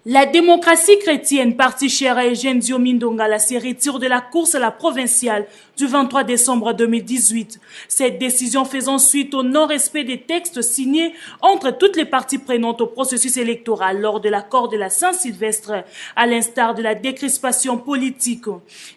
La démocratie chrétienne, parti cher à Eugène Diomi Ndongala, se retire de la course à la provinciale du 23 décembre 2018. Cette décision faisant suite au non-respect des textes signés entre toutes les parties prenantes au processus électoral lors de l'accord de la Saint-Sylvestre, à l'instar de la décrispation politique.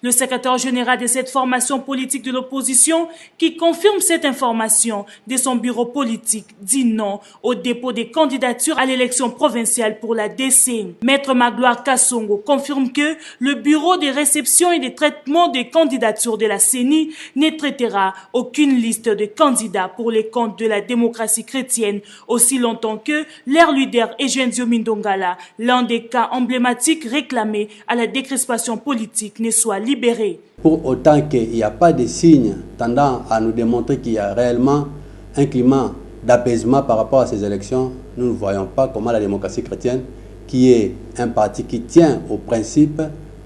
Le secrétaire général de cette formation politique de l'opposition, qui confirme cette information de son bureau politique, dit non au dépôt des candidatures à l'élection provinciale pour la DC. Maître Magloire Kassongo confirme que le bureau de réception et de traitement des candidatures de la CENI ne traitera aucune liste de candidats pour les comptes de la démocratie chrétienne aussi longtemps que leur leader Eugène Diomi Ndongala, l'un des cas emblématiques réclamés à la décrispation politique, ne soit libéré. Pour autant qu'il n'y a pas de signes tendant à nous démontrer qu'il y a réellement un climat d'apaisement par rapport à ces élections, nous ne voyons pas comment la démocratie chrétienne, qui est un parti qui tient aux principes,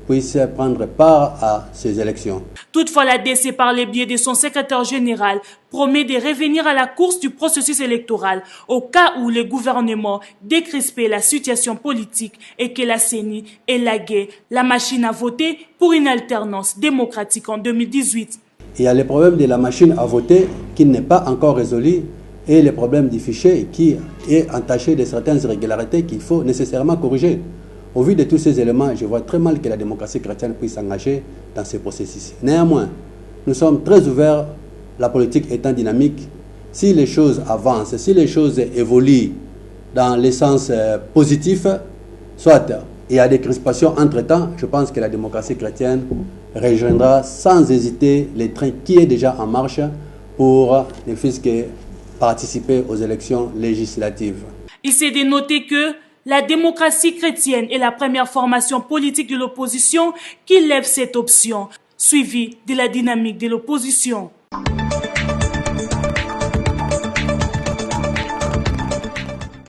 puisse prendre part à ces élections. Toutefois, la DC, par le biais de son secrétaire général, promet de revenir à la course du processus électoral au cas où le gouvernement décrispait la situation politique et que la CENI élaguait la machine à voter pour une alternance démocratique en 2018. Il y a le problème de la machine à voter qui n'est pas encore résolu et le problème du fichier qui est entaché de certaines irrégularités qu'il faut nécessairement corriger. Au vu de tous ces éléments, je vois très mal que la démocratie chrétienne puisse s'engager dans ce processus. Néanmoins, nous sommes très ouverts, la politique étant dynamique. Si les choses avancent, si les choses évoluent dans le sens positif, soit il y a des crispations entre-temps, je pense que la démocratie chrétienne rejoindra sans hésiter le train qui est déjà en marche pour ne fût-ce que participer aux élections législatives. Il s'est dénoté que la démocratie chrétienne est la première formation politique de l'opposition qui lève cette option, suivie de la dynamique de l'opposition.